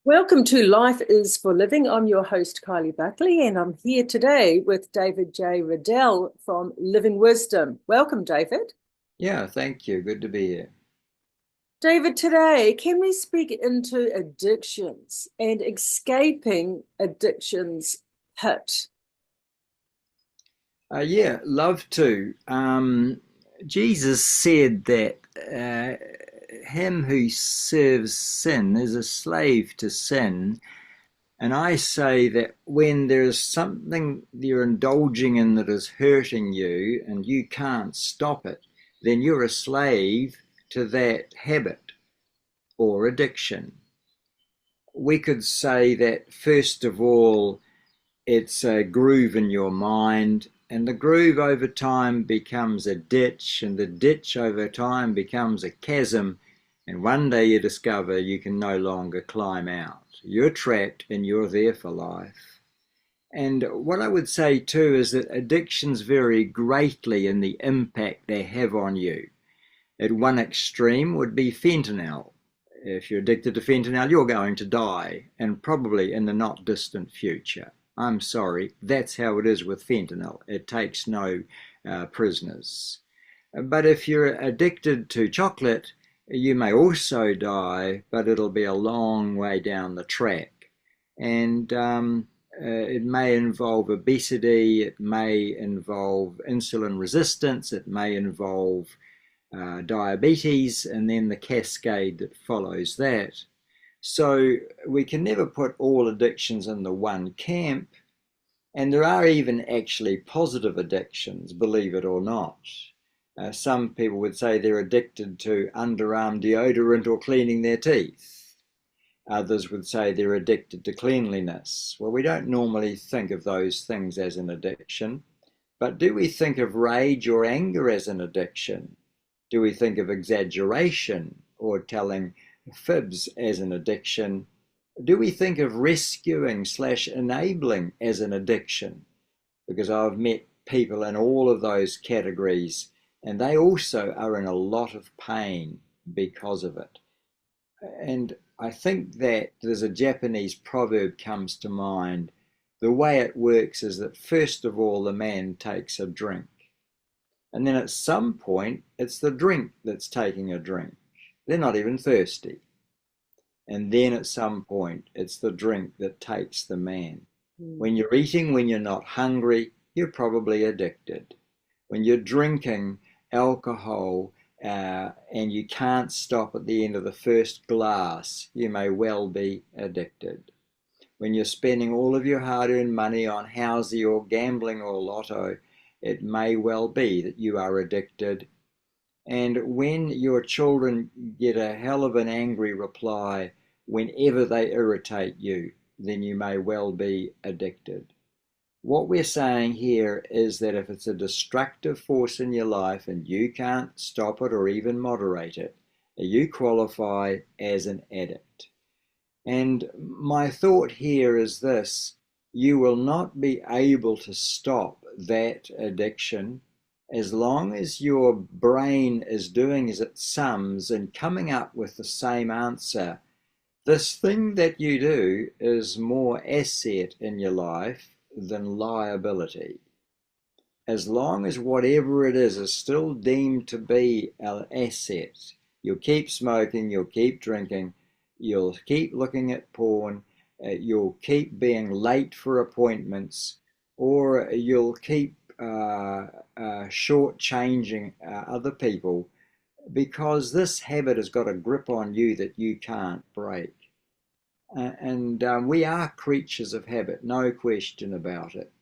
Welcome to Life is for Living. I'm your host, Kylee Buckley, and I'm here today with David J. Riddell from Living Wisdom. Welcome, David. Yeah, thank you. Good to be here. David, today, can we speak into addictions and escaping addictions pit? Yeah, love to. Jesus said that him who serves sin is a slave to sin. And I say that when there's something you're indulging in that is hurting you and you can't stop it, then you're a slave to that habit or addiction. We could say that, first of all, it's a groove in your mind, and the groove over time becomes a ditch, and the ditch over time becomes a chasm, and one day you discover you can no longer climb out. You're trapped and you're there for life. And what I would say too is that addictions vary greatly in the impact they have on you. At one extreme would be fentanyl. If you're addicted to fentanyl, you're going to die, and probably in the not distant future. I'm sorry, that's how it is with fentanyl. It takes no prisoners. But if you're addicted to chocolate, you may also die, but it'll be a long way down the track. And it may involve obesity, it may involve insulin resistance, it may involve diabetes, and then the cascade that follows that. So we can never put all addictions in the one camp, and there are even actually positive addictions, believe it or not. Some people would say they're addicted to underarm deodorant or cleaning their teeth. Others would say they're addicted to cleanliness. Well, we don't normally think of those things as an addiction, but do we think of rage or anger as an addiction? Do we think of exaggeration or telling fibs as an addiction? Do we think of rescuing/enabling as an addiction? Because I've met people in all of those categories, and they also are in a lot of pain because of it. And I think that there's a Japanese proverb comes to mind. The way it works is that first of all, the man takes a drink. And then at some point, it's the drink that's taking a drink. They're not even thirsty. And then at some point, it's the drink that takes the man. When you're eating, when you're not hungry, you're probably addicted. When you're drinking alcohol and you can't stop at the end of the first glass, you may well be addicted. When you're spending all of your hard-earned money on housey or gambling or lotto, it may well be that you are addicted. And when your children get a hell of an angry reply whenever they irritate you, then you may well be addicted. What we're saying here is that if it's a destructive force in your life and you can't stop it or even moderate it, you qualify as an addict. And my thought here is this: you will not be able to stop that addiction as long as your brain is doing as it sums and coming up with the same answer. This thing that you do is more asset in your life than liability. As long as whatever it is still deemed to be an asset, you'll keep smoking, you'll keep drinking, you'll keep looking at porn, you'll keep being late for appointments, or you'll keep shortchanging other people, because this habit has got a grip on you that you can't break. And we are creatures of habit, no question about it.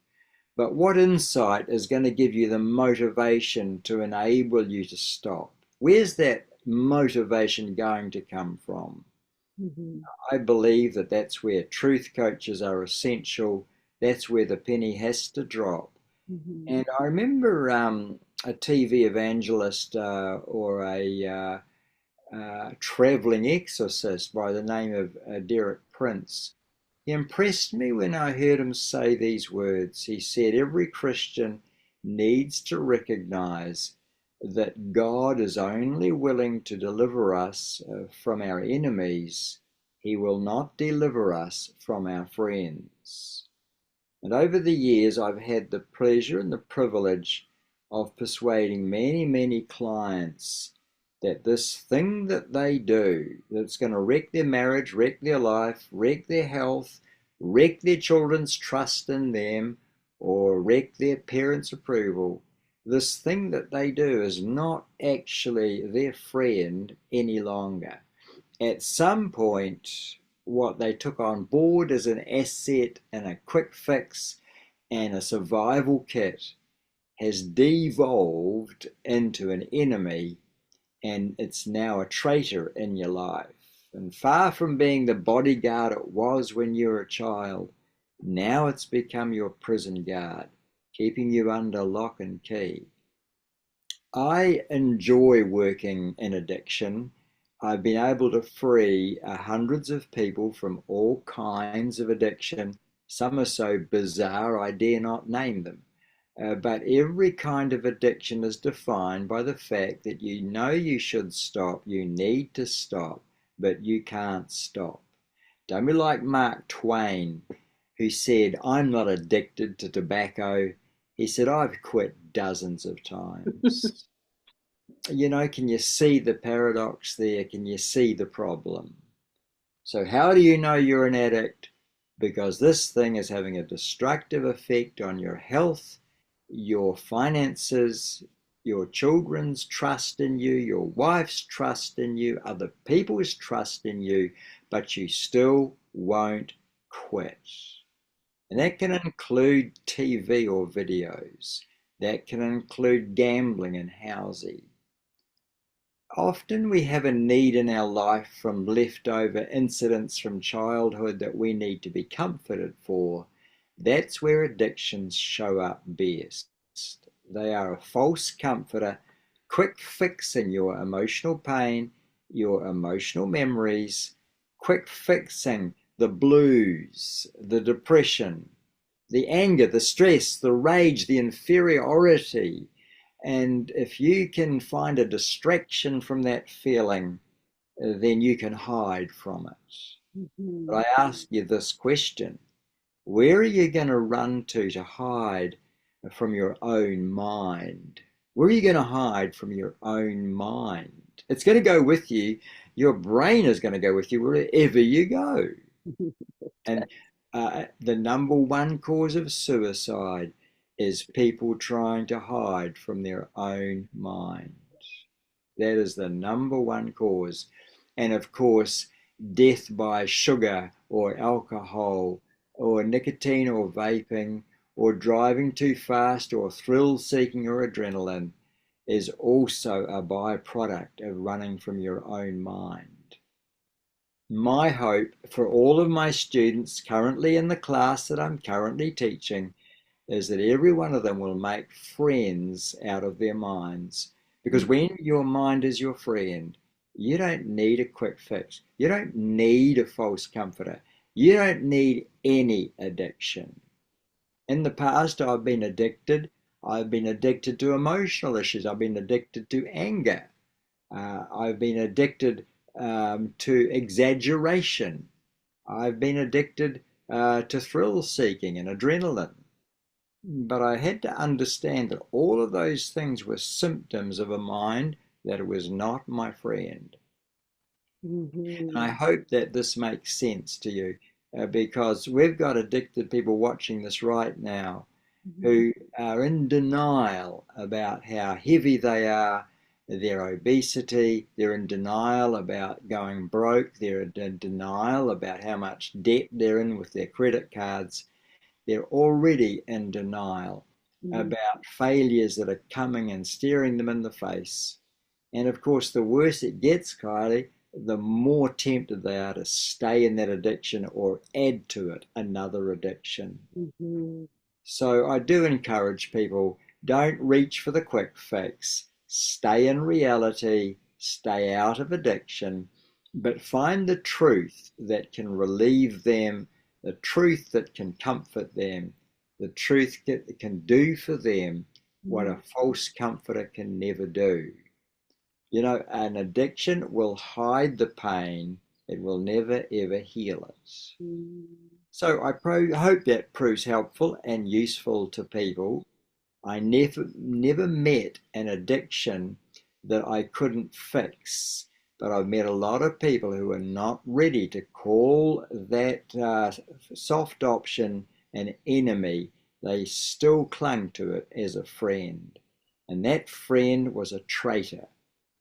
But what insight is going to give you the motivation to enable you to stop? Where's that motivation going to come from? Mm-hmm. I believe that that's where truth coaches are essential. That's where the penny has to drop. Mm-hmm. And I remember a TV evangelist or a traveling exorcist by the name of Derek Prince. He impressed me when I heard him say these words. He said, every Christian needs to recognize that God is only willing to deliver us from our enemies He will not deliver us from our friends. And over the years, I've had the pleasure and the privilege of persuading many, many clients that this thing that they do, that's going to wreck their marriage, wreck their life, wreck their health, wreck their children's trust in them, or wreck their parents' approval, this thing that they do is not actually their friend any longer. At some point, what they took on board as an asset and a quick fix and a survival kit has devolved into an enemy, and it's now a traitor in your life. And far from being the bodyguard it was when you were a child, now it's become your prison guard, keeping you under lock and key. I enjoy working in addiction. I've been able to free hundreds of people from all kinds of addiction. Some are so bizarre I dare not name them. But every kind of addiction is defined by the fact that you know you should stop, you need to stop, but you can't stop. Don't be like Mark Twain, who said, "I'm not addicted to tobacco." He said, "I've quit dozens of times." Can you see the paradox there? Can you see the problem? So how do you know you're an addict? Because this thing is having a destructive effect on your health, your finances, your children's trust in you, your wife's trust in you, other people's trust in you, but you still won't quit. And that can include TV or videos. That can include gambling and housing. Often we have a need in our life from leftover incidents from childhood that we need to be comforted for. That's where addictions show up best. They are a false comforter, quick fixing your emotional pain, your emotional memories, quick fixing the blues, the depression, the anger, the stress, the rage, the inferiority. And if you can find a distraction from that feeling, then you can hide from it. Mm-hmm. But I ask you this question: where are you going to run to hide from your own mind? Where are you going to hide from your own mind? It's going to go with you. Your brain is going to go with you wherever you go. And the number one cause of suicide is people trying to hide from their own mind. That is the number one cause. And of course, death by sugar or alcohol or nicotine or vaping or driving too fast or thrill seeking or adrenaline is also a byproduct of running from your own mind. My hope for all of my students currently in the class that I'm currently teaching is that every one of them will make friends out of their minds. Because when your mind is your friend, you don't need a quick fix. You don't need a false comforter. You don't need any addiction. In the past, I've been addicted. I've been addicted to emotional issues. I've been addicted to anger. I've been addicted to exaggeration. I've been addicted to thrill seeking and adrenaline. But I had to understand that all of those things were symptoms of a mind that was not my friend. Mm-hmm. And I hope that this makes sense to you, because we've got addicted people watching this right now who are in denial about how heavy they are, their obesity, they're in denial about going broke, they're in denial about how much debt they're in with their credit cards. They're already in denial about failures that are coming and staring them in the face. And of course, the worse it gets, Kylie, the more tempted they are to stay in that addiction or add to it another addiction. Mm-hmm. So I do encourage people, don't reach for the quick fix. Stay in reality, stay out of addiction, but find the truth that can relieve them, the truth that can comfort them, the truth that can do for them what a false comforter can never do. An addiction will hide the pain, It will never, ever heal us. Mm. So I hope that proves helpful and useful to people. I never met an addiction that I couldn't fix, but I've met a lot of people who are not ready to call that soft option an enemy. They still clung to it as a friend, and that friend was a traitor,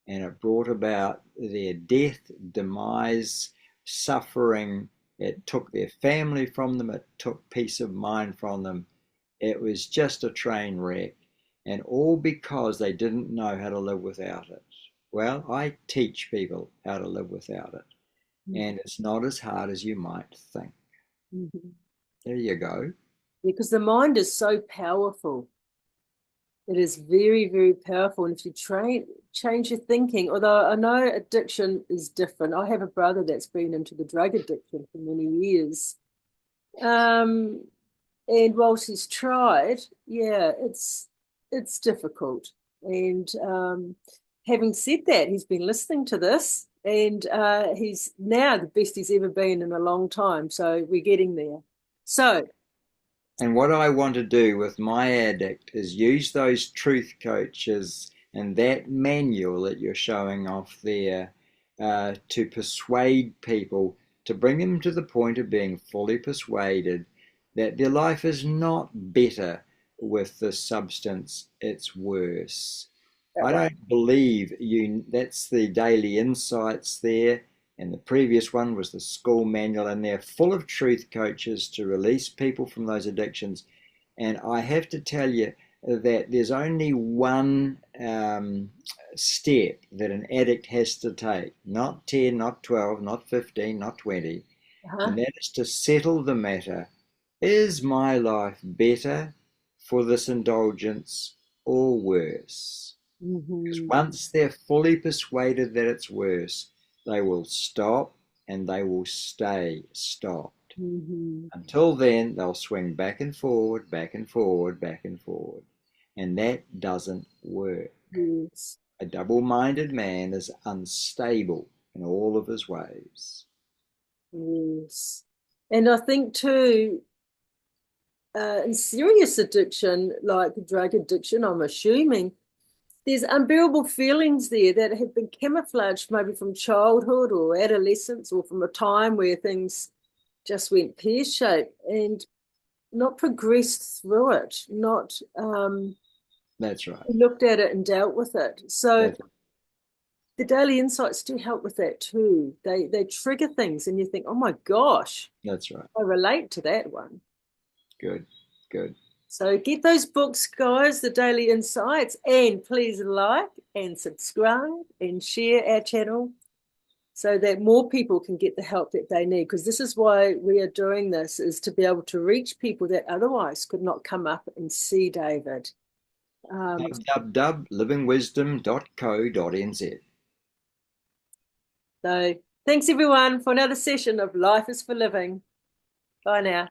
and it brought about their death, demise, suffering. It took their family from them. It took peace of mind from them. It was just a train wreck, and all because they didn't know how to live without it. Well, I teach people how to live without it, and it's not as hard as you might think. Mm-hmm. There you go. Because the mind is so powerful. It is very, very powerful. And if you change your thinking, although I know addiction is different. I have a brother that's been into the drug addiction for many years. And whilst he's tried, yeah, it's difficult. And having said that, he's been listening to this, and he's now the best he's ever been in a long time. So we're getting there. So, And what I want to do with my addict is use those truth coaches and that manual that you're showing off there to persuade people, to bring them to the point of being fully persuaded that their life is not better with this substance, it's worse. that I way. don't believe you, that's the daily insights there. And the previous one was the school manual, and they're full of truth coaches to release people from those addictions. And I have to tell you that there's only one step that an addict has to take, not 10, not 12, not 15, not 20, Uh-huh. and that is to settle the matter. Is my life better for this indulgence or worse? Because Mm-hmm. once they're fully persuaded that it's worse, they will stop and they will stay stopped. Mm-hmm. Until then, they'll swing back and forward, back and forward, back and forward. And that doesn't work. Yes. A double minded man is unstable in all of his ways. Yes. And I think too, in serious addiction, like drug addiction, I'm assuming there's unbearable feelings there that have been camouflaged maybe from childhood or adolescence or from a time where things just went pear-shaped and not progressed through it, not That's right. looked at it and dealt with it. So That's, the daily insights do help with that too. They trigger things and you think, oh my gosh, that's right. I relate to that one. Good, good. So get those books, guys, the Daily Insights, and please like and subscribe and share our channel so that more people can get the help that they need. Because this is why we are doing this, is to be able to reach people that otherwise could not come up and see David. www.livingwisdom.co.nz. So thanks everyone for another session of Life is for Living. Bye now.